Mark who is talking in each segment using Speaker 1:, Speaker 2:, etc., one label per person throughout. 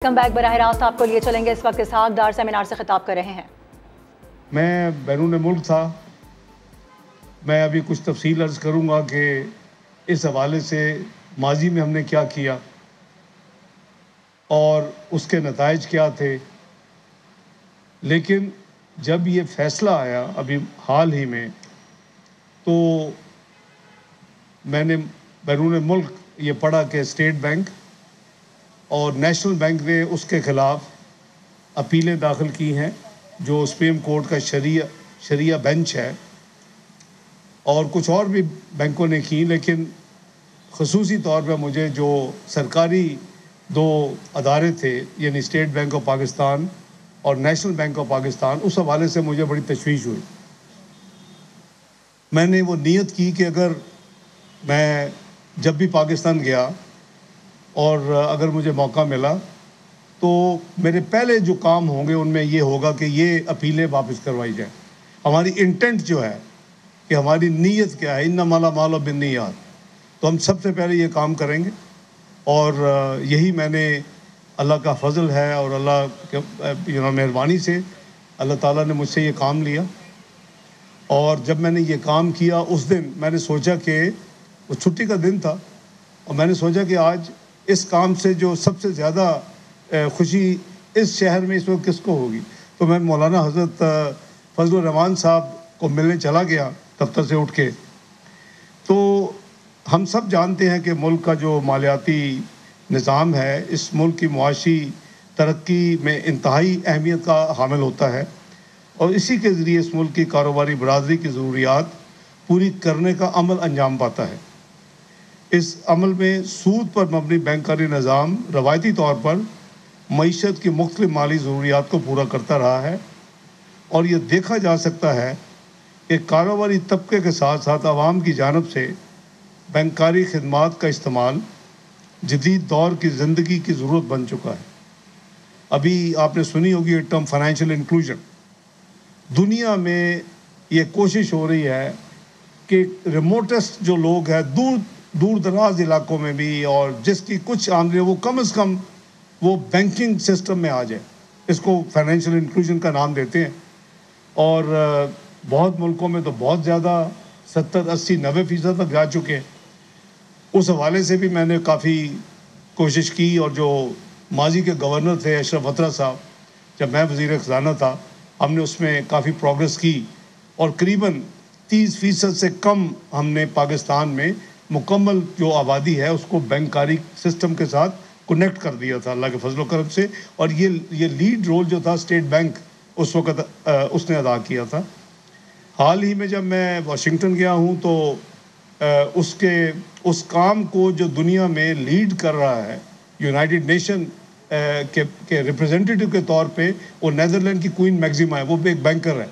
Speaker 1: Come back براہ راست آپ کو لیے چلیں گے. اس وقت اسحاق ڈار سیمینار سے خطاب کر رہے ہیں.
Speaker 2: میں بیرون ملک تھا. میں ابھی کچھ تفصیل عرض کروں گا کہ اس حوالے سے ماضی میں ہم نے کیا کیا اور اس کے نتائج کیا تھے. لیکن جب یہ فیصلہ آیا ابھی حال ہی میں، تو میں نے بیرون ملک یہ پڑھا کہ اسٹیٹ بینک اور نیشنل بینک نے اس کے خلاف اپیلیں داخل کی ہیں، جو سپریم کورٹ کا شریعہ بینچ ہے، اور کچھ اور بھی بینکوں نے کی. لیکن خصوصی طور پہ مجھے جو سرکاری دو ادارے تھے، یعنی اسٹیٹ بینک آف پاکستان اور نیشنل بینک آف پاکستان، اس حوالے سے مجھے بڑی تشویش ہوئی. میں نے وہ نیت کی کہ اگر میں جب بھی پاکستان گیا اور اگر مجھے موقع ملا تو میرے پہلے جو کام ہوں گے ان میں یہ ہوگا کہ یہ اپیلیں واپس کروائی جائیں. ہماری انٹینٹ جو ہے کہ ہماری نیت کیا ہے، انما الاعمال بالنیات، تو ہم سب سے پہلے یہ کام کریں گے. اور یہی میں نے، اللہ کا فضل ہے اور اللہ کے مہربانی سے اللہ تعالیٰ نے مجھ سے یہ کام لیا. اور جب میں نے یہ کام کیا اس دن میں نے سوچا کہ وہ چھٹی کا دن تھا، اور میں نے سوچا کہ آج اس کام سے جو سب سے زیادہ خوشی اس شہر میں اس وقت کس کو ہوگی. تو میں مولانا حضرت فضل الرحمان صاحب کو ملنے چلا گیا دفتر سے اٹھ کے. تو ہم سب جانتے ہیں کہ ملک کا جو مالیاتی نظام ہے اس ملک کی معاشی ترقی میں انتہائی اہمیت کا حامل ہوتا ہے، اور اسی کے ذریعے اس ملک کی کاروباری برادری کی ضروریات پوری کرنے کا عمل انجام پاتا ہے. اس عمل میں سود پر مبنی بینکاری نظام روایتی طور پر معیشت کی مختلف مالی ضروریات کو پورا کرتا رہا ہے، اور یہ دیکھا جا سکتا ہے کہ کاروباری طبقے کے ساتھ ساتھ عوام کی جانب سے بینکاری خدمات کا استعمال جدید دور کی زندگی کی ضرورت بن چکا ہے. ابھی آپ نے سنی ہوگی یہ ٹرم فائنینشیل انکلوژن. دنیا میں یہ کوشش ہو رہی ہے کہ ریموٹسٹ جو لوگ ہیں، دور دراز علاقوں میں بھی، اور جس کی کچھ آمدنی، وہ کم از کم وہ بینکنگ سسٹم میں آ جائے. اس کو فائنینشیل انکلوژن کا نام دیتے ہیں. اور بہت ملکوں میں تو بہت زیادہ 70، 80، 90% تک جا چکے ہیں. اس حوالے سے بھی میں نے کافی کوشش کی، اور جو ماضی کے گورنر تھے اشرف وطرہ صاحب، جب میں وزیر خزانہ تھا، ہم نے اس میں کافی پروگرس کی، اور قریباً 30% سے کم ہم نے پاکستان میں مکمل جو آبادی ہے اس کو بینکاری سسٹم کے ساتھ کنیکٹ کر دیا تھا اللہ کے فضل و کرم سے. اور یہ لیڈ رول جو تھا اسٹیٹ بینک اس وقت اس نے ادا کیا تھا. حال ہی میں جب میں واشنگٹن گیا ہوں تو اس کام کو جو دنیا میں لیڈ کر رہا ہے یونائٹڈ نیشن کے ریپرزینٹیٹیو کے طور پہ، وہ نیدرلینڈ کی کوئین میگزیما ہے، وہ بھی ایک بینکر ہے.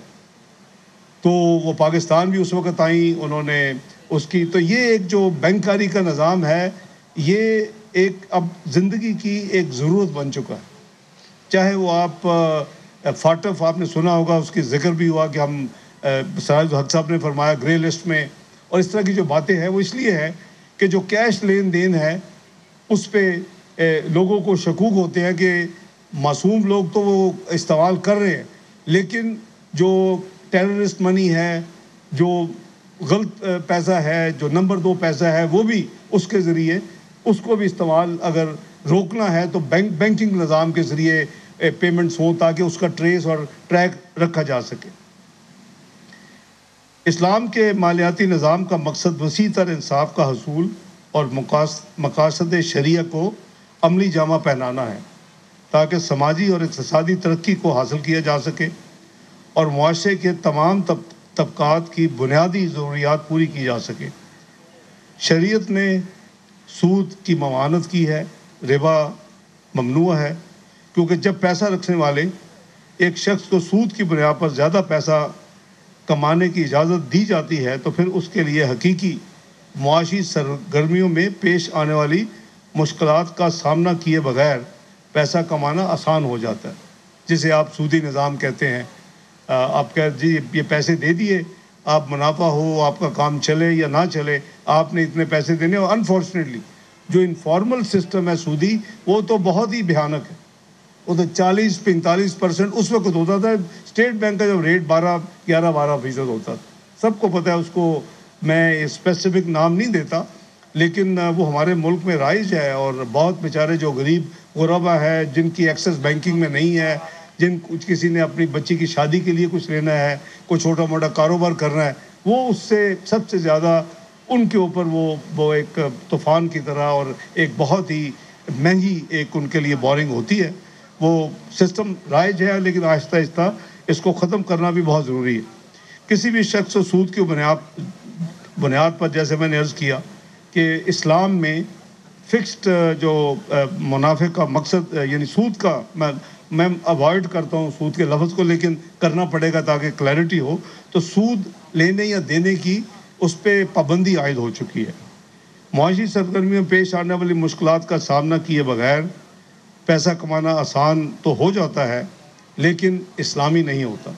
Speaker 2: تو وہ پاکستان بھی اس وقت آئیں، انہوں نے اس کی، تو یہ ایک جو بینکاری کا نظام ہے یہ ایک اب زندگی کی ایک ضرورت بن چکا ہے. چاہے وہ آپ فاٹف، آپ نے سنا ہوگا، اس کی ذکر بھی ہوا کہ ہم سراج الحق صاحب نے فرمایا گرے لسٹ میں، اور اس طرح کی جو باتیں ہیں وہ اس لیے ہے کہ جو کیش لین دین ہے اس پہ لوگوں کو شکوک ہوتے ہیں کہ معصوم لوگ تو وہ استعمال کر رہے ہیں، لیکن جو ٹیررسٹ منی ہے، جو غلط پیسہ ہے، جو نمبر 2 پیسہ ہے، وہ بھی اس کے ذریعے اس کو بھی استعمال اگر روکنا ہے تو بینکنگ نظام کے ذریعے پیمنٹس ہوں تاکہ اس کا ٹریس اور ٹریک رکھا جا سکے. اسلام کے مالیاتی نظام کا مقصد وسیع تر انصاف کا حصول اور مقاصد شریعہ کو عملی جامہ پہنانا ہے، تاکہ سماجی اور اقتصادی ترقی کو حاصل کیا جا سکے اور معاشرے کے تمام طبقات کی بنیادی ضروریات پوری کی جا سکے. شریعت نے سود کی ممانعت کی ہے، ربا ممنوع ہے، کیونکہ جب پیسہ رکھنے والے ایک شخص کو سود کی بنیاد پر زیادہ پیسہ کمانے کی اجازت دی جاتی ہے تو پھر اس کے لیے حقیقی معاشی سرگرمیوں میں پیش آنے والی مشکلات کا سامنا کیے بغیر پیسہ کمانا آسان ہو جاتا ہے، جسے آپ سودی نظام کہتے ہیں. آپ جی یہ پیسے دے دیے، آپ منافع ہو، آپ کا کام چلے یا نہ چلے، آپ نے اتنے پیسے دینے. اور انفارچونیٹلی جو انفارمل سسٹم ہے سودی، وہ تو بہت ہی بھیانک ہے. وہ تو 40-45% اس وقت ہوتا تھا. اسٹیٹ بینک کا جب ریٹ 11-12% ہوتا تھا. سب کو پتہ ہے, اس کو میں اسپیسیفک نام نہیں دیتا, لیکن وہ ہمارے ملک میں رائج ہے. اور بہت بیچارے جو غریب غربا ہے, جن کی ایکسیس بینکنگ میں نہیں ہے, کسی نے اپنی بچی کی شادی کے لیے کچھ لینا ہے, کوئی چھوٹا موٹا کاروبار کرنا ہے, وہ اس سے سب سے زیادہ ان کے اوپر وہ ایک طوفان کی طرح اور ایک بہت ہی مہنگی ایک ان کے لیے بورنگ ہوتی ہے. وہ سسٹم رائج ہے, لیکن آہستہ آہستہ اس کو ختم کرنا بھی بہت ضروری ہے. کسی بھی شخص و سود کی بنیاد پر, جیسے میں نے عرض کیا کہ اسلام میں فکسڈ جو منافع کا مقصد, یعنی سود کا, میں اوائڈ کرتا ہوں سود کے لفظ کو, لیکن کرنا پڑے گا تاکہ کلیئرٹی ہو. تو سود لینے یا دینے کی اس پہ پابندی عائد ہو چکی ہے. معاشی سرگرمیوں میں پیش آنے والی مشکلات کا سامنا کیے بغیر پیسہ کمانا آسان تو ہو جاتا ہے, لیکن اسلامی نہیں ہوتا.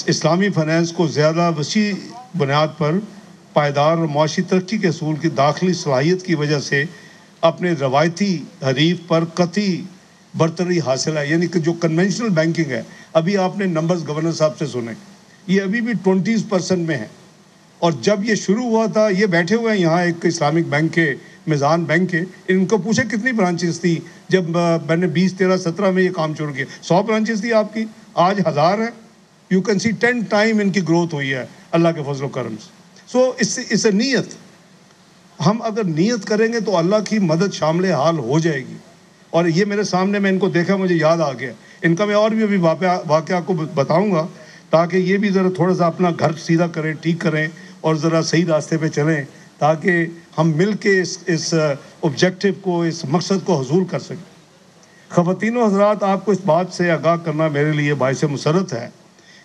Speaker 2: اسلامی فائنانس کو زیادہ وسیع بنیاد پر پائیدار اور معاشی ترقی کے اصول کی داخلی صلاحیت کی وجہ سے اپنے روایتی حریف پر قطعی برتری حاصل ہے. یعنی کہ جو کنونشنل بینکنگ ہے, ابھی آپ نے نمبرز گورنر صاحب سے سنے, یہ ابھی بھی 20% میں ہے. اور جب یہ شروع ہوا تھا, یہ بیٹھے ہوئے ہیں یہاں ایک اسلامک بینک کے, میزان بینک کے, ان کو پوچھے کتنی برانچز تھی جب میں نے 20, 13, 17 میں یہ کام شروع کیا. 100 برانچز تھی آپ کی, آج 1000 ہیں. یو کین سی 10 ٹائم ان کی گروتھ ہوئی ہے اللہ کے فضل و کرم سے. سو اس سے نیت, ہم اگر نیت کریں گے تو اللہ کی مدد شامل حال ہو جائے گی. اور یہ میرے سامنے, میں ان کو دیکھا, مجھے یاد آ گیا. ان کا میں اور بھی ابھی واقعہ کو بتاؤں گا, تاکہ یہ بھی ذرا تھوڑا سا اپنا گھر سیدھا کریں, ٹھیک کریں, اور ذرا صحیح راستے پہ چلیں, تاکہ ہم مل کے اس آبجیکٹو کو, اس مقصد کو حصول کر سکیں. خواتین و حضرات, آپ کو اس بات سے آگاہ کرنا میرے لیے باعث مسرت ہے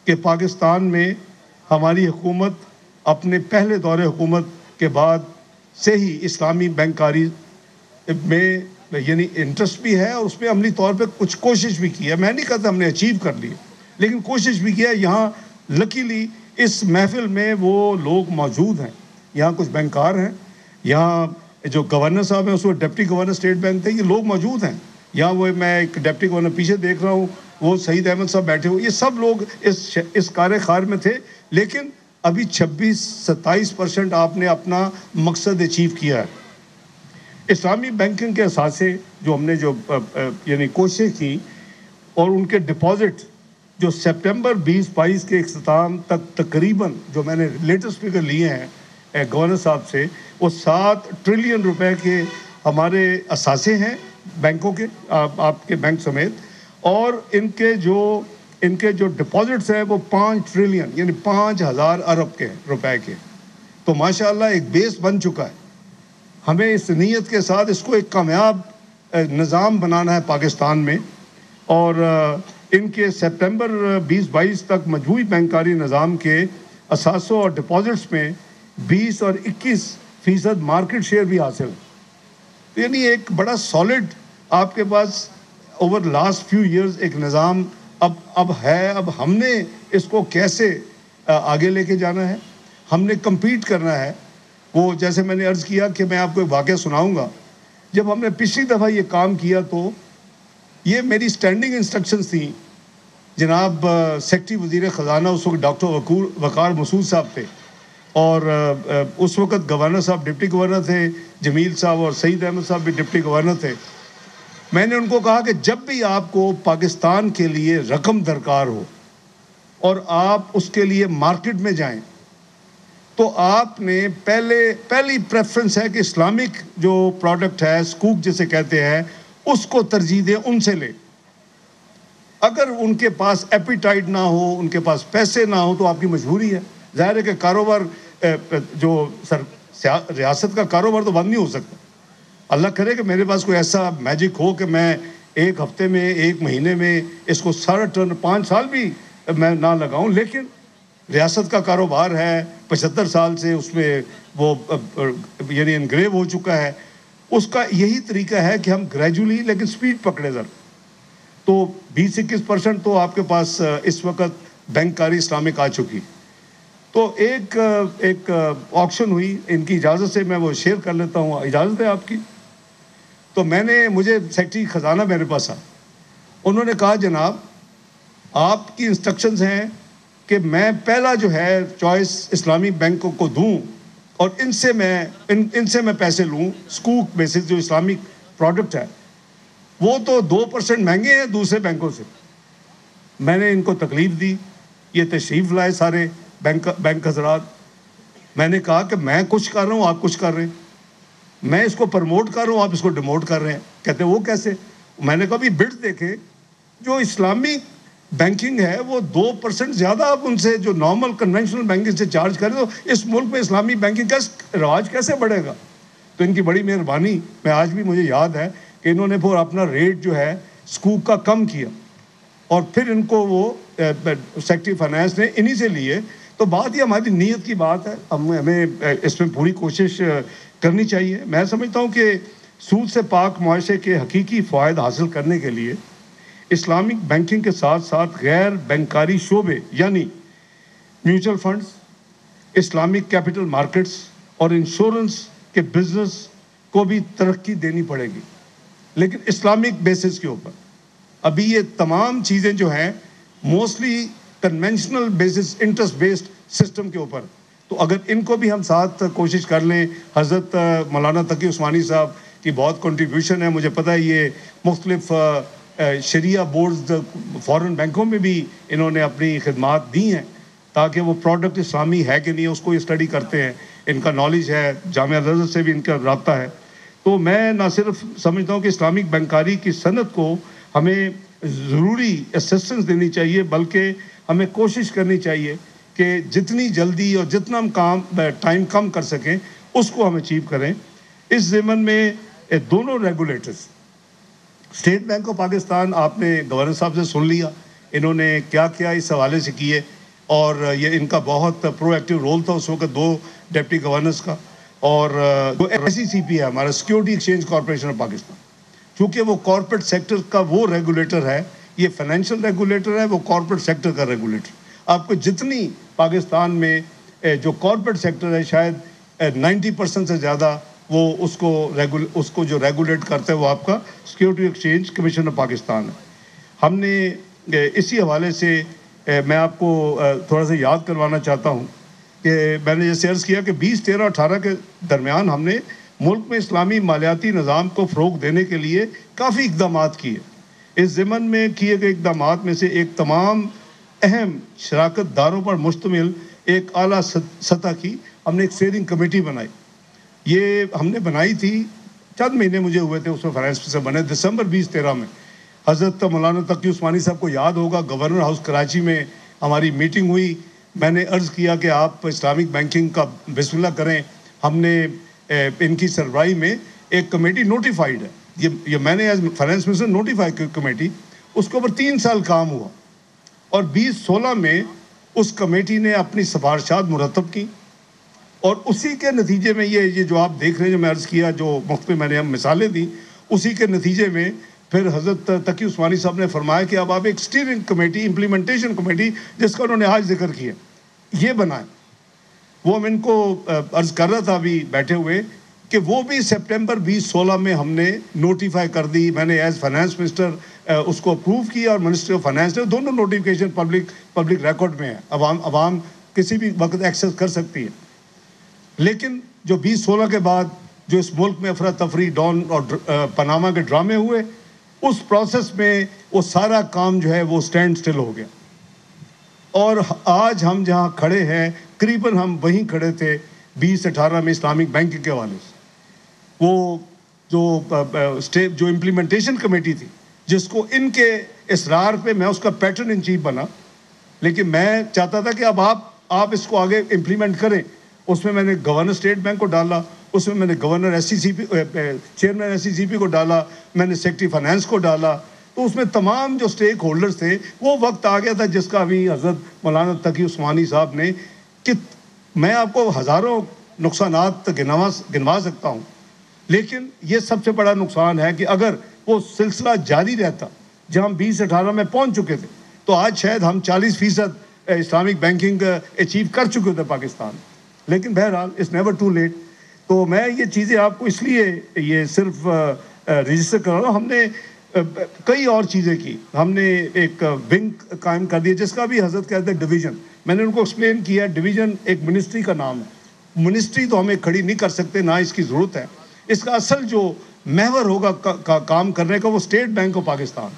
Speaker 2: کہ پاکستان میں ہماری حکومت اپنے پہلے دور حکومت کے بعد سے ہی اسلامی بینک کاری میں یعنی انٹرسٹ بھی ہے, اور اس میں عملی طور پہ کچھ کوشش بھی کی ہے. میں نہیں کہتا ہم نے اچیو کر لی, لیکن کوشش بھی کیا ہے. یہاں لکیلی اس محفل میں وہ لوگ موجود ہیں, یہاں کچھ بینکار ہیں, یہاں جو گورنر صاحب ہیں, اس وقت ڈپٹی گورنر اسٹیٹ بینک تھے, یہ لوگ موجود ہیں یہاں. وہ میں ایک ڈپٹی گورنر پیچھے دیکھ رہا ہوں, وہ سعید احمد صاحب بیٹھے ہوئے, یہ سب لوگ اس کار خار میں تھے. لیکن ابھی 26-27% آپ نے اپنا مقصد اچیو کیا ہے. اسلامی بینکنگ کے اثاثے جو ہم نے یعنی کوششیں کی, اور ان کے ڈپازٹ جو سپٹمبر 2022 کے اختتام تک تقریباً, جو میں نے لیٹسٹ فگر لیے ہیں گورنر صاحب سے, وہ 7 ٹریلین روپے کے ہمارے اثاثے ہیں بینکوں کے, آپ کے بینک سمیت. اور ان کے جو ڈپازٹس ہیں وہ 5 ٹریلین یعنی 5000 ارب کے روپے کے. تو ماشاءاللہ ایک بیس بن چکا ہے. ہمیں اس نیت کے ساتھ اس کو ایک کامیاب نظام بنانا ہے پاکستان میں, اور ان کے سپٹمبر 2022 تک مجموعی بینکاری نظام کے اثاثوں اور ڈپازٹس میں 20 اور 21% مارکیٹ شیئر بھی حاصل. یعنی ایک بڑا سالڈ آپ کے پاس اوور لاسٹ فیو ایئرز ایک نظام اب ہے. اب ہم نے اس کو کیسے آگے لے کے جانا ہے, ہم نے کمپیٹ کرنا ہے. وہ جیسے میں نے عرض کیا کہ میں آپ کو ایک واقعہ سناؤں گا. جب ہم نے پچھلی دفعہ یہ کام کیا تو یہ میری سٹینڈنگ انسٹرکشنز تھیں. جناب سیکرٹری وزیر خزانہ اس وقت ڈاکٹر وقار مسعود صاحب تھے, اور اس وقت گورنر صاحب ڈپٹی گورنر تھے, جمیل صاحب, اور سعید احمد صاحب بھی ڈپٹی گورنر تھے. میں نے ان کو کہا کہ جب بھی آپ کو پاکستان کے لیے رقم درکار ہو اور آپ اس کے لیے مارکیٹ میں جائیں, تو آپ نے پہلی پریفرنس ہے کہ اسلامک جو پروڈکٹ ہے, سکوک جسے کہتے ہیں, اس کو ترجیح دیں, ان سے لیں. اگر ان کے پاس ایپیٹائٹ نہ ہو, ان کے پاس پیسے نہ ہو, تو آپ کی مجبوری ہے. ظاہر ہے کہ کاروبار جو ریاست کا کاروبار تو بند نہیں ہو سکتا. اللہ کرے کہ میرے پاس کوئی ایسا میجک ہو کہ میں ایک ہفتے میں, ایک مہینے میں اس کو سارا ٹرن 5 سال بھی میں نہ لگاؤں, لیکن ریاست کا کاروبار ہے, 75 سال سے اس میں وہ یعنی انگریو ہو چکا ہے. اس کا یہی طریقہ ہے کہ ہم گریجولی لیکن سپیڈ پکڑے ذرا. تو 20-21% تو آپ کے پاس اس وقت بینک کاری اسلامک آ چکی. تو ایک آکشن ہوئی, ان کی اجازت سے میں وہ شیئر کر لیتا ہوں, اجازت ہے آپ کی. تو مجھے سیکرٹری خزانہ میرے پاس انہوں نے کہا جناب آپ کی انسٹرکشنز ہیں کہ میں پہلا جو ہے چوائس اسلامی بینکوں کو دوں اور ان سے میں پیسے لوں سکوک بیسس جو اسلامک پروڈکٹ ہے وہ تو 2% مہنگے ہیں دوسرے بینکوں سے. میں نے ان کو تکلیف دی, یہ تشریف لائے سارے بینک حضرات. میں نے کہا کہ میں کچھ کر رہا ہوں آپ کچھ کر رہے ہیں, میں اس کو پروموٹ کر رہا ہوں آپ اس کو ڈیموٹ کر رہے ہیں. کہتے ہیں وہ کیسے؟ میں نے کہا بھی بٹ دیکھیں جو اسلامک بینکنگ ہے وہ 2% زیادہ آپ ان سے جو نارمل کنونشنل بینکنگ سے چارج کریں تو اس ملک میں اسلامی بینکنگ کا رواج کیسے بڑھے گا؟ تو ان کی بڑی مہربانی, میں آج بھی مجھے یاد ہے کہ انہوں نے پھر اپنا ریٹ جو ہے سکوک کا کم کیا اور پھر ان کو وہ سیکٹری فائنانس نے انہی سے لیے. تو بات یہ ہماری نیت کی بات ہے, ہمیں اس میں پوری کوشش کرنی چاہیے. میں سمجھتا ہوں کہ سود سے پاک معاشرے کے حقیقی فوائد حاصل کرنے کے لیے اسلامک بینکنگ کے ساتھ ساتھ غیر بینکاری شعبے یعنی mutual funds, Islamic capital markets اور انشورنس کے بزنس کو بھی ترقی دینی پڑے گی, لیکن اسلامک بیسس کے اوپر. ابھی یہ تمام چیزیں جو ہیں mostly conventional basis interest based system کے اوپر, تو اگر ان کو بھی ہم ساتھ کوشش کر لیں. حضرت مولانا تقی عثمانی صاحب کی بہت کنٹریبیوشن ہے, مجھے پتہ ہے یہ مختلف شریعہ بورڈز فورن بینکوں میں بھی انہوں نے اپنی خدمات دی ہیں تاکہ وہ پروڈکٹ اسلامی ہے کہ نہیں اس کو اسٹڈی کرتے ہیں, ان کا نالج ہے, جامعہ الازہر سے بھی ان کا رابطہ ہے. تو میں نہ صرف سمجھتا ہوں کہ اسلامک بینکاری کی صنعت کو ہمیں ضروری اسسٹنس دینی چاہیے, بلکہ ہمیں کوشش کرنی چاہیے کہ جتنی جلدی اور جتنا ہم ٹائم کم کر سکیں اس کو ہم اچیو کریں. اس ضمن میں دونوں regulators, state bank of Pakistan, آپ نے گورنر صاحب سے سن لیا انہوں نے کیا کیا اس حوالے سے کیے, اور یہ ان کا بہت پرو ایکٹیو رول تھا اس وقت 2 ڈپٹی گورنرز کا. اور SECP ہے ہمارا security exchange corporation of Pakistan, چونکہ وہ کارپوریٹ سیکٹر کا وہ ریگولیٹر ہے, یہ فائنینشیل ریگولیٹر ہے, وہ کارپوریٹ سیکٹر کا ریگولیٹر. آپ کو جتنی پاکستان میں جو کارپوریٹ سیکٹر ہے شاید 90% سے زیادہ وہ اس کو جو ریگولیٹ کرتا ہے وہ آپ کا security exchange commission of Pakistan ہے. ہم نے اسی حوالے سے میں آپ کو تھوڑا سا یاد کروانا چاہتا ہوں کہ میں نے جیسے عرض کیا کہ 20, 13, 18 کے درمیان ہم نے ملک میں اسلامی مالیاتی نظام کو فروغ دینے کے لیے کافی اقدامات کیے. اس ضمن میں کیے گئے اقدامات میں سے ایک تمام اہم شراکت داروں پر مشتمل ایک اعلیٰ سطح کی ہم نے ایک اسٹیئرنگ کمیٹی بنائی. یہ ہم نے بنائی تھی چند مہینے مجھے ہوئے تھے اس میں فائنانس سے بنے, دسمبر 2013 میں. حضرت مولانا تقی عثمانی صاحب کو یاد ہوگا گورنر ہاؤس کراچی میں ہماری میٹنگ ہوئی, میں نے عرض کیا کہ آپ اسلامک بینکنگ کا بسم اللہ کریں. ہم نے ان کی سربراہی میں ایک کمیٹی نوٹیفائیڈ ہے, یہ میں نے ایز فائنانس منسٹر نوٹیفائی کی کمیٹی, اس کے اوپر 3 سال کام ہوا اور 2016 میں اس کمیٹی نے اپنی سفارشات مرتب کی اور اسی کے نتیجے میں یہ جو آپ دیکھ رہے ہیں جو میں عرض کیا جو مختلف میں نے مثالیں دی, اسی کے نتیجے میں پھر حضرت تقی عثمانی صاحب نے فرمایا کہ اب آپ ایک اسٹیئرنگ کمیٹی, امپلیمنٹیشن کمیٹی جس کا انہوں نے آج ذکر کیا یہ بنائیں. وہ ہم ان کو عرض کر رہا تھا ابھی بیٹھے ہوئے کہ وہ بھی سپٹمبر 2016 میں ہم نے نوٹیفائی کر دی. میں نے ایز فائنانس منسٹر اس کو اپروو کیا اور منسٹری آف فائنانس نے, دونوں نوٹیفیکیشن پبلک ریکارڈ میں ہے, عوام کسی بھی وقت ایکسیس کر سکتی ہے. لیکن جو 2016 کے بعد جو اس ملک میں افراتفری, ڈون اور پاناما کے ڈرامے ہوئے, اس پروسیس میں وہ سارا کام جو ہے وہ سٹینڈ سٹل ہو گیا. اور آج ہم جہاں کھڑے ہیں قریباً ہم وہیں کھڑے تھے 2018 میں اسلامک بینکنگ کے حوالے سے. وہ جو امپلیمنٹیشن کمیٹی تھی جس کو ان کے اصرار پہ میں اس کا پیٹرن ان چیف بنا, لیکن میں چاہتا تھا کہ اب آپ اس کو آگے امپلیمنٹ کریں. اس میں نے گورنر اسٹیٹ بینک کو ڈالا, اس میں نے گورنر چیئرمین SECP کو ڈالا, میں نے سیکٹری فائنانس کو ڈالا. تو اس میں تمام جو سٹیک ہولڈرز تھے وہ وقت آ گیا تھا جس کا ابھی حضرت مولانا تقی عثمانی صاحب نے, کہ میں آپ کو ہزاروں نقصانات گنوا سکتا ہوں, لیکن یہ سب سے بڑا نقصان ہے کہ اگر وہ سلسلہ جاری رہتا جہاں ہم 2018 میں پہنچ چکے تھے تو آج شاید ہم 40% اسلامک بینکنگ اچیو کر چکے تھے پاکستان. لیکن بہرحال اٹس نیور ٹو لیٹ. تو میں یہ چیزیں آپ کو اس لیے یہ صرف رجسٹر کر رہا ہوں. ہم نے کئی اور چیزیں کی. ہم نے ایک ونگ قائم کر دیا جس کا بھی حضرت کہتے ہیں ڈویژن. میں نے ان کو ایکسپلین کیا ڈویژن ایک منسٹری کا نام ہے. منسٹری تو ہمیں کھڑی نہیں کر سکتے, نہ اس کی ضرورت ہے. اس کا اصل جو محور ہوگا کام کرنے کا وہ اسٹیٹ بینک آف پاکستان,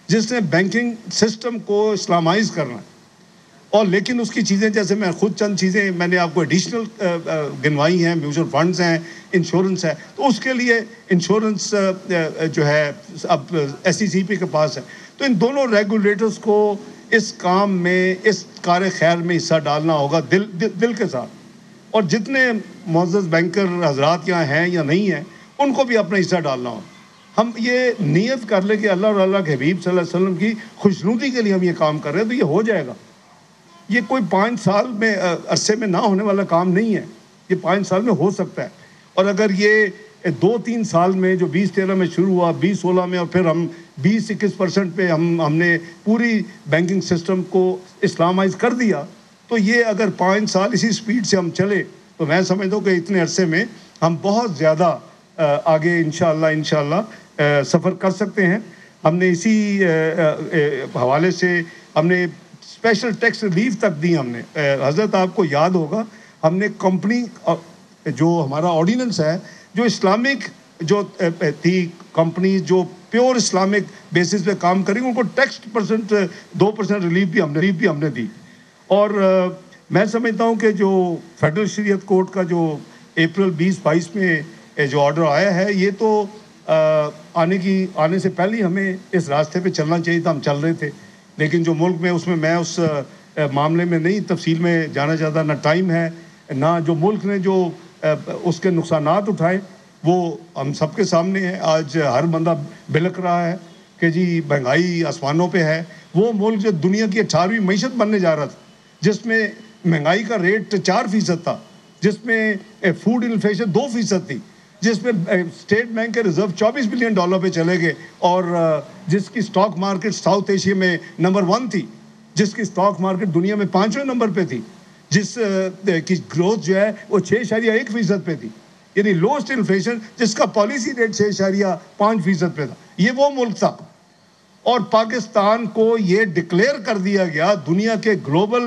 Speaker 2: جس نے بینکنگ سسٹم کو اسلامائز کرنا ہے. اور لیکن اس کی چیزیں جیسے میں خود چند چیزیں میں نے آپ کو ایڈیشنل گنوائی ہیں, میوچل فنڈز ہیں, انشورنس ہے. تو اس کے لیے انشورنس جو ہے اب ایس سی سی پی کے پاس ہے. تو ان دونوں ریگولیٹرز کو اس کام میں, اس کار خیر میں حصہ ڈالنا ہوگا دل کے ساتھ. اور جتنے معزز بینکر حضرات یہاں ہیں یا نہیں ہیں ان کو بھی اپنا حصہ ڈالنا ہوگا. ہم یہ نیت کر لیں کہ اللہ اور اللہ کے حبیب صلی اللہ علیہ وسلم کی خوشنودی کے لیے ہم یہ کام کر رہے ہیں تو یہ ہو جائے گا. یہ کوئی 5 سال میں عرصے میں نہ ہونے والا کام نہیں ہے, یہ 5 سال میں ہو سکتا ہے. اور اگر یہ 2-3 سال میں جو 2013 میں شروع ہوا, 2016 میں, اور پھر ہم 20-21% پہ ہم نے پوری بینکنگ سسٹم کو اسلامائز کر دیا, تو یہ اگر 5 سال اسی سپیڈ سے ہم چلے تو میں سمجھتا ہوں کہ اتنے عرصے میں ہم بہت زیادہ آگے انشاءاللہ سفر کر سکتے ہیں. ہم نے اسی حوالے سے ہم نے اسپیشل ٹیکس ریلیف تک دی. ہم نے حضرت آپ کو یاد ہوگا ہم نے کمپنی جو ہمارا آرڈیننس ہے جو اسلامک جو تھی کمپنی جو پیور اسلامک بیسس پہ کام کریں ان کو ٹیکس 2% ریلیف بھی ہم نے دی. اور میں سمجھتا ہوں کہ جو فیڈرل شریعت کورٹ کا جو اپریل 2022 میں جو آرڈر آیا ہے یہ تو آنے سے پہلے ہمیں اس راستے پہ چلنا چاہیے تھا. ہم چل رہے تھے لیکن جو ملک میں اس میں اس معاملے میں نہیں تفصیل میں جانا چاہتا, نہ ٹائم ہے, نہ جو ملک نے جو اس کے نقصانات اٹھائے وہ ہم سب کے سامنے ہے. آج ہر بندہ بلک رہا ہے کہ جی مہنگائی آسمانوں پہ ہے. وہ ملک جو دنیا کی 18ویں معیشت بننے جا رہا تھا, جس میں مہنگائی کا ریٹ 4% تھا, جس میں فوڈ انفلیشن 2% تھی, جس میں اسٹیٹ بینک کے ریزرو $24 بلین پہ چلے گئے, اور جس کی سٹاک مارکیٹ ساؤتھ ایشیا میں نمبر 1 تھی, جس کی سٹاک مارکیٹ دنیا میں 5ویں نمبر پہ تھی, جس کی گروتھ جو ہے وہ 6.1% پہ تھی, یعنی لوسٹ انفلیشن, جس کا پالیسی ریٹ 6.5% پہ تھا. یہ وہ ملک تھا. اور پاکستان کو یہ ڈکلیئر کر دیا گیا دنیا کے گلوبل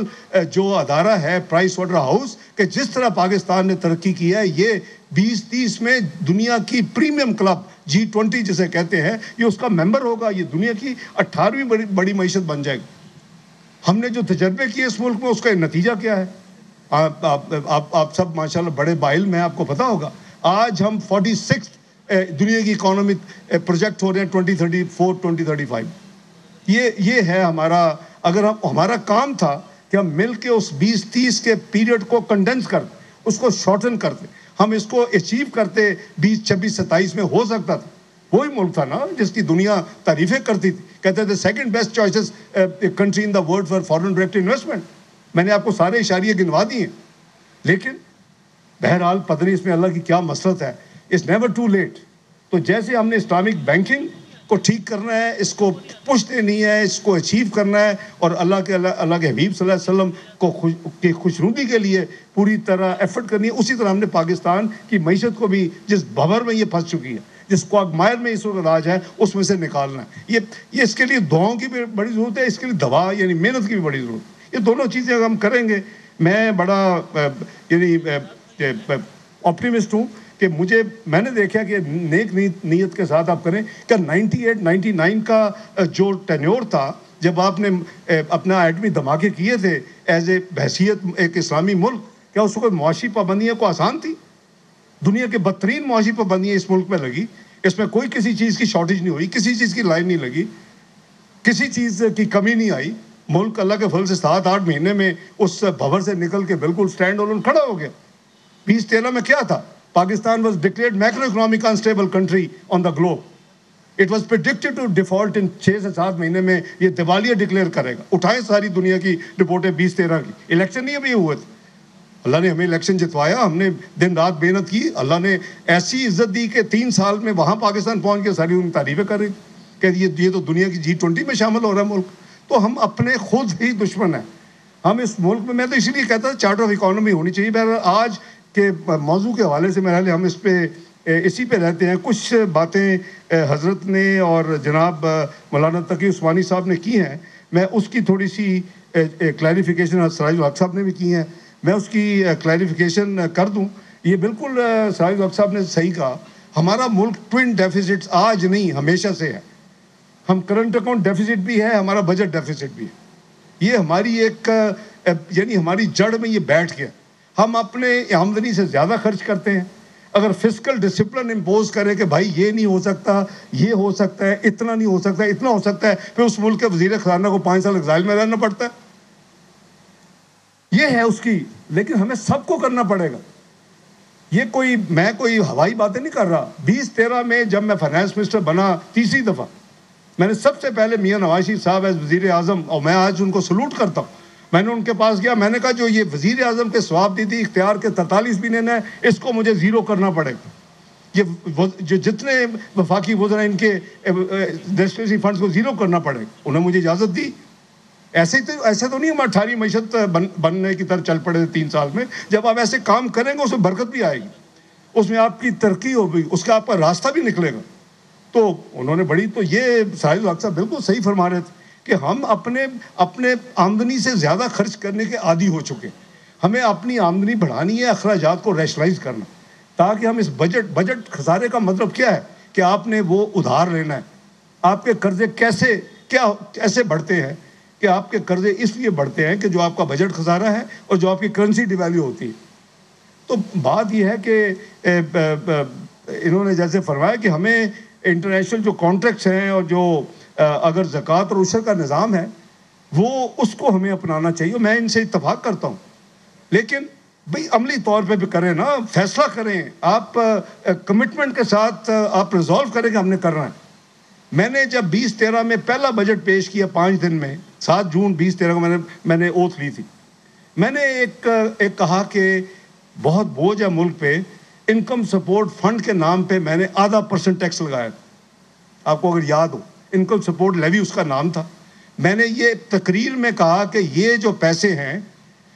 Speaker 2: جو ادارہ ہے پرائس واٹر ہاؤس کہ جس طرح پاکستان نے ترقی کی ہے یہ 2030 میں دنیا کی پریمیم کلب G20 جسے کہتے ہیں یہ اس کا ممبر ہوگا. یہ دنیا کی 18ویں بڑی معیشت بن جائے گی. ہم نے جو تجربے کیے اس ملک میں اس کا نتیجہ کیا ہے؟ آپ سب ماشاءاللہ بڑے باعلم ہیں, آپ کو پتا ہوگا. آج ہم 46 دنیا کی اکانومی پروجیکٹ ہو رہے ہیں 2034-2035. یہ ہے ہمارا. اگر ہمارا کام تھا کہ ہم مل کے اس 20-30 کے پیریڈ کو کنڈنس کرتے, اس کو شارٹن کرتے, ہم اس کو اچیو کرتے 2026-27 میں ہو سکتا تھا. وہی ملک تھا نا جس کی دنیا تعریفیں کرتی تھی, کہتے تھے second best choices country in the world for foreign direct investment. میں نے آپ کو سارے اشاریے گنوا دیے ہیں. لیکن بہرحال پتہ نہیں اس میں اللہ کی کیا مسلط ہے. It's never too late. تو جیسے ہم نے اسلامک بینکنگ کو ٹھیک کرنا ہے, اس کو پش دینی ہے, اس کو اچیو کرنا ہے, اور اللہ کے حبیب صلی اللہ علیہ وسلم کی خوشنودی کے لیے پوری طرح ایفرٹ کرنی ہے. اسی طرح ہم نے پاکستان کی معیشت کو بھی جس بھور میں یہ پھنس چکی ہے, جس کوگمائر میں اس وقت راج ہے, اس میں سے نکالنا ہے. یہ اس کے لیے دعاؤں کی بھی بڑی ضرورت ہے, اس کے لیے دوا یعنی محنت کی بھی بڑی ضرورت ہے. یہ دونوں چیزیں ہم کریں گے. میں بڑا یعنی آپٹیمسٹ ہوں کہ میں نے دیکھا کہ نیک نیت کے ساتھ آپ کریں. کہ 98-99 کا جو ٹینیور تھا جب آپ نے اپنا ایٹمی دھماکے کیے تھے ایز اے بحیثیت ایک اسلامی ملک, کیا اس وقت معاشی پابندیاں کو آسان تھی؟ دنیا کے بدترین معاشی پابندیاں اس ملک میں لگی. اس میں کوئی کسی چیز کی شارٹیج نہیں ہوئی, کسی چیز کی لائن نہیں لگی, کسی چیز کی کمی نہیں آئی. ملک اللہ کے فضل سے 7-8 مہینے میں اس بھور سے نکل کے بالکل سٹینڈ آلون کھڑا ہو گیا. 2013 میں کیا تھا؟ Pakistan was declared macroeconomic unstable country on the globe. It was predicted to default in 6 سے 7 مہینے میں یہ دیوالیہ ڈکلیئر کرے گا. اٹھائیں ساری دنیا کی رپورٹیں 2013 کی. الیکشن نہیں ابھی ہوئے تھے. اللہ نے ہمیں الیکشن جتوایا, ہم نے دن رات محنت کی, اللہ نے ایسی عزت دی کہ 3 سال میں وہاں پاکستان پہنچ کے ساری ان تعریفیں کر رہی کہ یہ تو دنیا کی G20 میں شامل ہو رہا ہے ملک. تو ہم اپنے خود ہی دشمن ہیں. ہم اس ملک میں تو اس لیے کہتا ہوں چارٹر آف اکانومی ہونی چاہیے. بہرحال آج کے موضوع کے حوالے سے میرا ہم اس پہ اسی پہ رہتے ہیں. کچھ باتیں حضرت نے اور جناب مولانا تقی عثمانی صاحب نے کی ہیں, میں اس کی تھوڑی سی کلیریفیکیشن, سراج الحق صاحب نے بھی کی ہیں, میں اس کی کلیریفیکیشن کر دوں. یہ بالکل سراج الحق صاحب نے صحیح کہا, ہمارا ملک ٹوئن ڈیفیسٹس آج نہیں ہمیشہ سے ہے. ہم کرنٹ اکاؤنٹ ڈیفیسٹ بھی ہے, ہمارا بجٹ ڈیفیسٹ بھی ہے. یہ ہماری ایک یعنی ہماری جڑ میں یہ بیٹھ گیا. ہم اپنے آمدنی سے زیادہ خرچ کرتے ہیں. اگر فسکل ڈسپلن امپوز کرے کہ بھائی یہ نہیں ہو سکتا, یہ ہو سکتا ہے, اتنا نہیں ہو سکتا, اتنا ہو سکتا ہے, پھر اس ملک کے وزیر خزانہ کو 5 سال ایگزائل میں رہنا پڑتا ہے. یہ ہے اس کی, لیکن ہمیں سب کو کرنا پڑے گا. یہ میں کوئی ہوائی باتیں نہیں کر رہا. 2013 میں جب میں فائنانس منسٹر بنا تیسری دفعہ, میں نے سب سے پہلے میاں نواز شریف صاحب ایز وزیر اعظم, اور میں آج ان کو سلوٹ کرتا ہوں, میں نے ان کے پاس گیا, میں نے کہا جو یہ وزیر اعظم کے ثواب دی تھی اختیار کے 43 بلین ہے, اس کو مجھے زیرو کرنا پڑے گا. یہ جو جتنے وفاقی وزراء ان کے ڈسکریشنری فنڈز کو زیرو کرنا پڑے گا. انہوں نے مجھے اجازت دی. ایسے تو نہیں ہم 18 معیشت بننے کی طرف چل پڑے 3 سال میں. جب آپ ایسے کام کریں گے اس میں برکت بھی آئے گی, اس میں آپ کی ترقی ہوگی, اس کا آپ کا راستہ بھی نکلے گا. تو انہوں نے تو یہ ساحل الحق صاحب بالکل صحیح فرما رہے تھے کہ ہم اپنے آمدنی سے زیادہ خرچ کرنے کے عادی ہو چکے. ہمیں اپنی آمدنی بڑھانی ہے, اخراجات کو ریشنلائز کرنا, تاکہ ہم اس بجٹ خسارے کا مطلب کیا ہے کہ آپ نے وہ ادھار لینا ہے. آپ کے قرضے کیسے بڑھتے ہیں کہ آپ کے قرضے اس لیے بڑھتے ہیں کہ جو آپ کا بجٹ خسارہ ہے اور جو آپ کی کرنسی ڈی ویلیو ہوتی ہے. تو بات یہ ہے کہ انہوں نے جیسے فرمایا کہ ہمیں انٹرنیشنل جو کانٹریکٹس ہیں اور جو اگر زکوٰۃ اور عشر کا نظام ہے وہ اس کو ہمیں اپنانا چاہیے. میں ان سے اتفاق کرتا ہوں, لیکن بھئی عملی طور پہ بھی کریں نا, فیصلہ کریں. آپ کمٹمنٹ کے ساتھ آپ ریزالو کریں کہ ہم نے کرنا ہے. میں نے جب 2013 میں پہلا بجٹ پیش کیا 5 دن میں, 7 جون 2013 کو میں نے اوتھ لی تھی. میں نے ایک کہا کہ بہت بوجھ ہے ملک پہ, انکم سپورٹ فنڈ کے نام پہ میں نے 0.5% ٹیکس لگایا. آپ کو اگر یاد ہو, انکم سپورٹ لیوی اس کا نام تھا. میں نے یہ تقریر میں کہا کہ یہ جو پیسے ہیں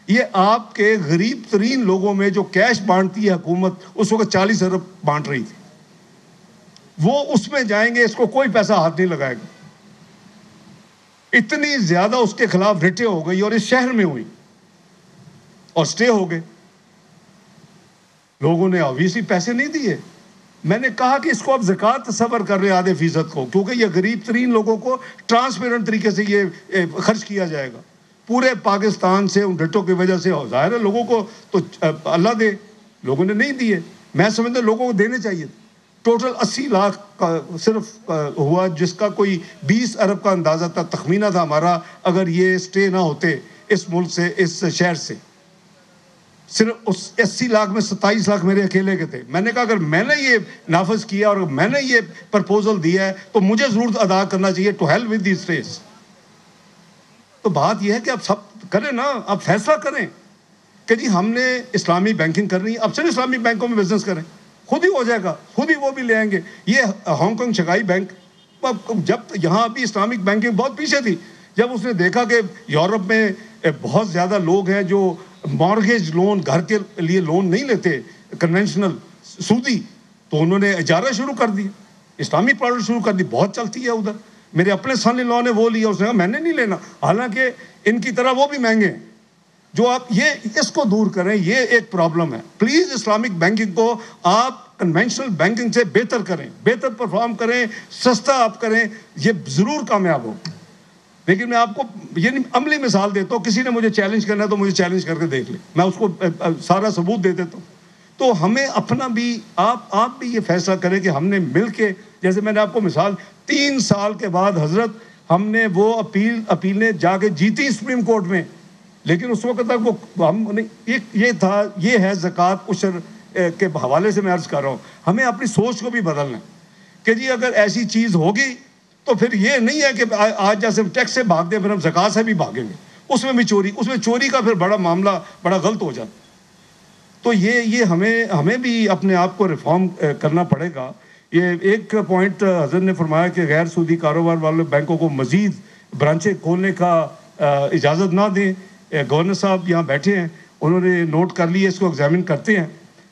Speaker 2: یہ آپ کے غریب ترین لوگوں میں جو کیش بانٹتی ہے حکومت, اس وقت 40 ارب بانٹ رہی تھی, وہ اس میں جائیں گے, اس کو کوئی پیسہ ہاتھ نہیں لگائے گا. اتنی زیادہ اس کے خلاف ریٹیں ہو گئی اور اس شہر میں ہوئی اور سٹے ہو گئے. لوگوں نے obviously پیسے نہیں دیے. میں نے کہا کہ اس کو اب زکوٰۃ تصور کر رہے 0.5% کو, کیونکہ یہ غریب ترین لوگوں کو ٹرانسپیرنٹ طریقے سے یہ خرچ کیا جائے گا پورے پاکستان سے. ان ڈٹوں کی وجہ سے ظاہر ہے لوگوں کو تو اللہ دے, لوگوں نے نہیں دیے. میں سمجھتا لوگوں کو دینے چاہیے. ٹوٹل 80 لاکھ کا صرف ہوا, جس کا کوئی 20 ارب کا اندازہ تھا, تخمینہ تھا ہمارا, اگر یہ سٹے نہ ہوتے اس ملک سے, اس شہر سے. صرف اس 80 لاکھ میں 27 لاکھ میرے اکیلے کے تھے. میں نے کہا اگر میں نے یہ نافذ کیا اور میں نے یہ پرپوزل دیا ہے تو مجھے ضرور ادا کرنا چاہیے. To hell with the states. تو بات یہ ہے کہ آپ سب کریں نا, آپ فیصلہ کریں کہ جی ہم نے اسلامی بینکنگ کرنی ہے, اب صرف اسلامی بینکوں میں بزنس کریں, خود ہی ہو جائے گا, خود ہی وہ بھی لے آئیں گے. یہ ہانگ کانگ شنگھائی بینک, جب یہاں بھی اسلامک بینکنگ بہت پیچھے تھی, جب اس نے دیکھا کہ یورپ میں بہت زیادہ لوگ ہیں جو مارگیج لون, گھر کے لیے لون نہیں لیتے کنونشنل سودی, تو انہوں نے اجارہ شروع کر دی, اسلامک پروڈکٹ شروع کر دی, بہت چلتی ہے ادھر. میرے اپنے سن ان لا نے وہ لیا, اس نے کہا میں نے نہیں لینا, حالانکہ ان کی طرح وہ بھی مہنگے ہیں. جو آپ یہ اس کو دور کریں, یہ ایک پرابلم ہے. پلیز اسلامک بینکنگ کو آپ کنونشنل بینکنگ سے بہتر کریں, بہتر پرفارم کریں, سستا آپ کریں, یہ ضرور کامیاب ہو. لیکن میں آپ کو یہ عملی مثال دیتا ہوں, کسی نے مجھے چیلنج کرنا ہے تو مجھے چیلنج کر کے دیکھ لیں, میں اس کو سارا ثبوت دے دیتا ہوں. تو ہمیں اپنا بھی آپ بھی یہ فیصلہ کریں کہ ہم نے مل کے, جیسے میں نے آپ کو مثال 3 سال کے بعد حضرت ہم نے وہ اپیل نے جا کے جیتی سپریم کورٹ میں, لیکن اس وقت تک وہ ہم یہ تھا. یہ ہے زکوٰۃ عشر کے حوالے سے میں عرض کر رہا ہوں, ہمیں اپنی سوچ کو بھی بدلنا ہے کہ جی اگر ایسی چیز ہوگی تو پھر یہ نہیں ہے کہ آج جیسے ہم ٹیکس سے بھاگ دیں پھر ہم زکوٰۃ سے بھی بھاگیں گے, اس میں بھی چوری کا پھر بڑا معاملہ بڑا غلط ہو جاتا. تو یہ ہمیں بھی اپنے آپ کو ریفارم کرنا پڑے گا. یہ ایک پوائنٹ حضرت نے فرمایا کہ غیر سودی کاروبار والے بینکوں کو مزید برانچیں کھولنے کا اجازت نہ دیں. گورنر صاحب یہاں بیٹھے ہیں, انہوں نے نوٹ کر لی ہے, اس کو ایگزامن کرتے ہیں.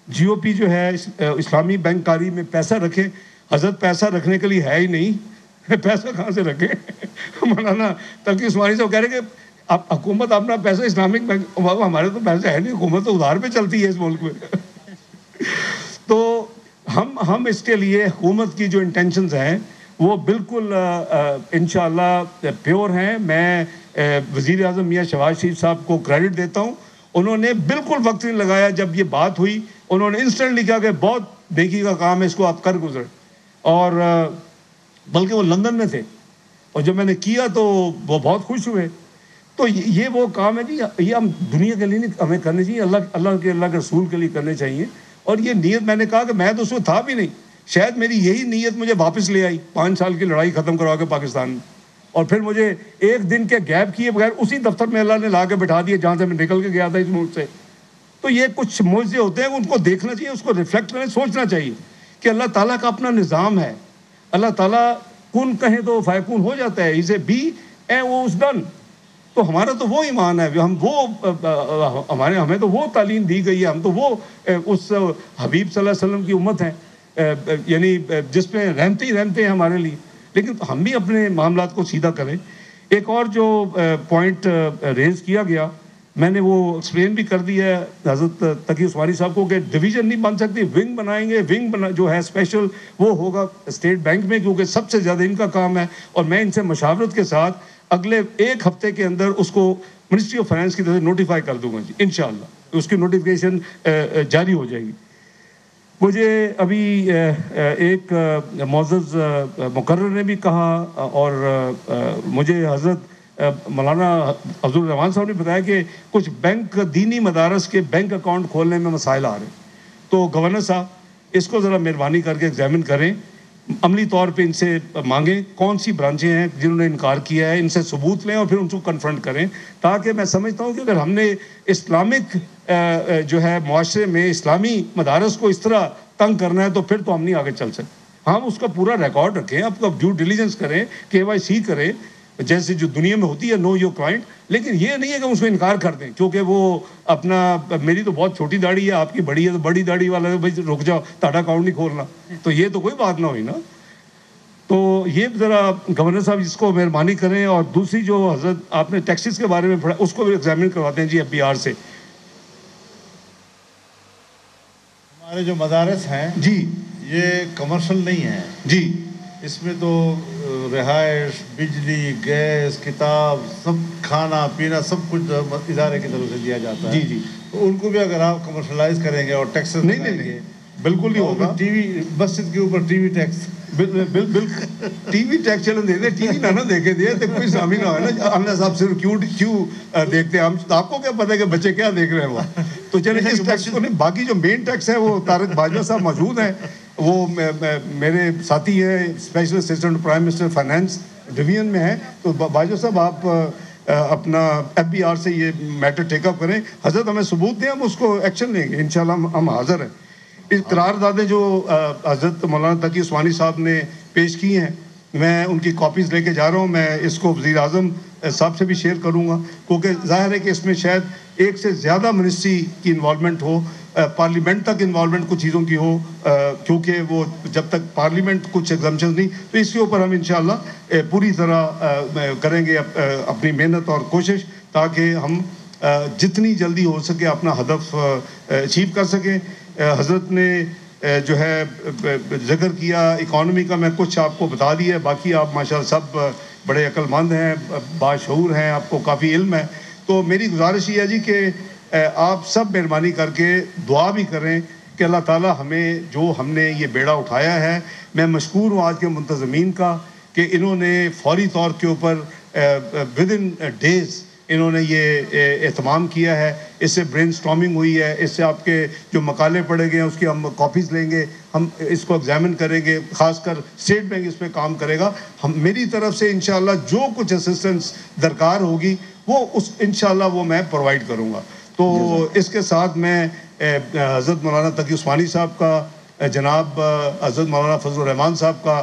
Speaker 2: جی او پی جو ہے اسلامی بینک کاری میں پیسہ رکھیں. حضرت پیسہ رکھنے کے لیے ہے ہی نہیں, پیسہ کہاں سے رکھیں؟ مولانا تقی عثمانی صاحب کہہ رہے کہ حکومت اپنا پیسہ اسلامک بینک, ہمارے تو پیسے ہے نہیں, حکومت تو ادھار پہ چلتی ہے اس ملک میں. تو ہم اس کے لیے حکومت کی جو انٹینشنز ہیں وہ بالکل انشاءاللہ پیور ہیں. میں وزیر اعظم میاں شہباز شریف صاحب کو کریڈٹ دیتا ہوں, انہوں نے بالکل وقت نہیں لگایا. جب یہ بات ہوئی انہوں نے انسٹنٹلی کہا کہ بہت نیکی کا کام ہے, اس کو آپ کر گزرے. اور بلکہ وہ لندن میں تھے, اور جب میں نے کیا تو وہ بہت خوش ہوئے. تو یہ وہ کام ہے جی, یہ ہم دنیا کے لیے نہیں ہمیں کرنے چاہیے, اللہ کے رسول کے لیے کرنے چاہیے. اور یہ نیت, میں نے کہا کہ میں تو اس میں تھا بھی نہیں, شاید میری یہی نیت مجھے واپس لے آئی 5 سال کی لڑائی ختم کروا کے پاکستان میں. اور پھر مجھے ایک دن کے گیپ کیے بغیر اسی دفتر میں اللہ نے لا کے بٹھا دیا جہاں سے میں نکل کے گیا تھا اس ملک سے. تو یہ کچھ معجزے ہوتے ہیں, ان کو دیکھنا چاہیے, اس کو ریفلیکٹ کرنا, سوچنا چاہیے کہ اللہ تعالیٰ کا اپنا نظام ہے. اللہ تعالیٰ کن کہیں تو فیکون ہو جاتا ہے, اسے بی وہ اس ڈن. تو ہمارا تو وہ ایمان ہے, ہم وہ ہمیں تو وہ تعلیم دی گئی ہے, ہم تو وہ اس حبیب صلی اللہ علیہ وسلم کی امت ہیں, یعنی جس پہ رحمتے ہی رحمتے ہیں ہمارے لیے. لیکن ہم بھی اپنے معاملات کو سیدھا کریں. ایک اور جو پوائنٹ ریز کیا گیا, میں نے وہ ایکسپلین بھی کر دیا ہے حضرت تقی عثمانی صاحب کو کہ ڈویژن نہیں بن سکتی, ونگ بنائیں گے. ونگ جو ہے اسپیشل وہ ہوگا اسٹیٹ بینک میں, کیونکہ سب سے زیادہ ان کا کام ہے. اور میں ان سے مشاورت کے ساتھ اگلے 1 ہفتے کے اندر اس کو منسٹری آف فائنانس کی طرف سے نوٹیفائی کر دوں گا جی, انشاءاللہ اس کی نوٹیفیکیشن جاری ہو جائے گی. مجھے ابھی ایک معزز مقرر نے بھی کہا, اور مجھے حضرت مولانا عبد الرحمان صاحب نے بتایا کہ کچھ بینک دینی مدارس کے بینک اکاؤنٹ کھولنے میں مسائل آ رہے ہیں. تو گورنر صاحب اس کو ذرا مہربانی کر کے ایگزامن کریں, عملی طور پہ ان سے مانگیں کون سی برانچیں ہیں جنہوں نے انکار کیا ہے, ان سے ثبوت لیں اور پھر ان کو کنفرنٹ کریں. تاکہ میں سمجھتا ہوں کہ اگر ہم نے اسلامک جو ہے معاشرے میں اسلامی مدارس کو اس طرح تنگ کرنا ہے تو پھر تو ہم نہیں آگے چل سکتے. ہم اس کا پورا ریکارڈ رکھیں, آپ کا ڈیو ڈیلیجنس کریں, KYC کریں, جیسے جو دنیا میں ہوتی ہے نو یور کلائنٹ. لیکن یہ نہیں ہے کہ اس کو انکار کر دیں کیونکہ وہ اپنا, میری تو بہت چھوٹی داڑھی ہے, آپ کی بڑی ہے, تو بڑی داڑھی والا بھائی رک جاؤ, تاڑا اکاؤنٹ نہیں کھولنا. تو یہ تو کوئی بات نہ ہوئی نا. تو یہ ذرا گورنر صاحب اس کو مہربانی کریں. اور دوسری جو حضرت آپ نے ٹیکسز کے بارے میں پڑھا, اس کو بھی ایگزامن کرواتے ہیں جی FBR سے.
Speaker 3: ہمارے جو مدارس ہیں
Speaker 2: جی
Speaker 3: یہ کمرشل نہیں ہیں
Speaker 2: جی,
Speaker 3: اس میں تو رہائش, بجلی, گیس, کتاب, سب کھانا پینا سب کچھ ادارے کی طرف سے دیا جاتا ہے.
Speaker 2: جی جی,
Speaker 3: تو ان کو بھی اگر آپ کمرشلائز کریں گے اور ٹیکسز
Speaker 2: نہیں بالکل نہیں ہوگا.
Speaker 3: ٹی وی مسجد کے اوپر ٹی وی ٹیکس,
Speaker 2: بالکل ٹی وی ٹیکس چلن دے دیں, ٹی وی نہ دیکھے دے تو کوئی سامی نہ ہے نا. اللہ صاحب صرف کیوں دیکھتے ہیں, ہم آپ کو کیا پتہ ہے کہ بچے کیا دیکھ رہے ہیں وہ. تو چلیں اس ٹیکس کو نہیں, باقی جو مین ٹیکس ہے وہ طارق باجوہ صاحب موجود ہیں, وہ میرے ساتھی ہیں, special assistant prime minister finance division میں ہیں. تو باجوہ صاحب آپ اپنا FBR سے یہ میٹر ٹیک اپ کریں. حضرت ہمیں ثبوت دیں, ہم اس کو ایکشن لیں گے انشاءاللہ, ہم حاضر ہیں. اس قراردادیں جو حضرت مولانا تقی عثمانی صاحب نے پیش کی ہیں, میں ان کی کاپیز لے کے جا رہا ہوں. میں اس کو وزیر اعظم صاحب سے بھی شیئر کروں گا, کیونکہ ظاہر ہے کہ اس میں شاید 1 سے زیادہ منسٹری کی انوالومنٹ ہو, پارلیمنٹ تک انوالومنٹ کچھ چیزوں کی ہو, کیونکہ وہ جب تک پارلیمنٹ کچھ ایگزمپشنز نہیں. تو اس کے اوپر ہم انشاءاللہ پوری طرح کریں گے اپنی محنت اور کوشش, تاکہ ہم جتنی جلدی ہو سکے اپنا ہدف اچیو کر سکیں. حضرت نے جو ہے ذکر کیا اکانومی کا, میں کچھ آپ کو بتا دیا ہے, باقی آپ ماشاءاللہ سب بڑے عقل مند ہیں, باشعور ہیں, آپ کو کافی علم ہے. تو میری گزارش یہ ہے جی کہ آپ سب مہربانی کر کے دعا بھی کریں کہ اللہ تعالیٰ ہمیں جو ہم نے یہ بیڑا اٹھایا ہے, میں مشکور ہوں آج کے منتظمین کا کہ انہوں نے فوری طور کے اوپر ودن ڈیز انہوں نے یہ اہتمام کیا ہے. اس سے برین سٹارمنگ ہوئی ہے, اس سے آپ کے جو مقالے پڑھے گئے ہیں اس کی ہم کاپیز لیں گے, ہم اس کو ایگزامن کریں گے, خاص کر اسٹیٹ بینک اس پہ کام کرے گا. میری طرف سے انشاءاللہ جو کچھ اسسٹنس درکار ہوگی وہ انشاءاللہ وہ میں پرووائڈ کروں گا. تو اس کے ساتھ میں حضرت مولانا تقی عثمانی صاحب کا, جناب حضرت مولانا فضل الرحمان صاحب کا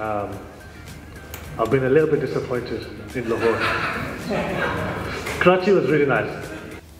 Speaker 4: I've been a little bit disappointed in Lahore. Karachi was really nice.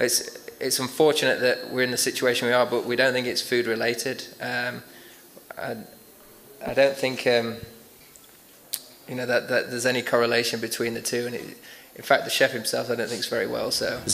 Speaker 5: It's unfortunate that we're in the situation we are, but we don't think it's food related. I don't think that there's any correlation between the two. And in fact, the chef himself, I don't think is very well. So.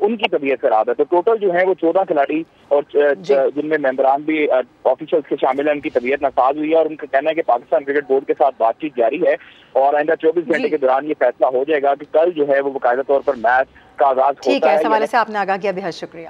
Speaker 6: ان کی طبیعت خراب ہے. تو total جو ہے وہ 14 کھلاڑی اور جن میں ممبران بھی آفیشلز کے شامل ہیں ان کی طبیعت ناساز ہوئی ہے, اور ان کا کہنا ہے کہ پاکستان کرکٹ بورڈ کے ساتھ بات چیت جاری ہے اور آئندہ 24 گھنٹے کے دوران یہ فیصلہ ہو جائے گا کہ کل جو ہے وہ باقاعدہ طور پر میچ کا آغاز ہوتا ہے.
Speaker 1: ٹھیک ہے, اس حوالے سے آپ نے آگاہ کیا, بہت شکریہ.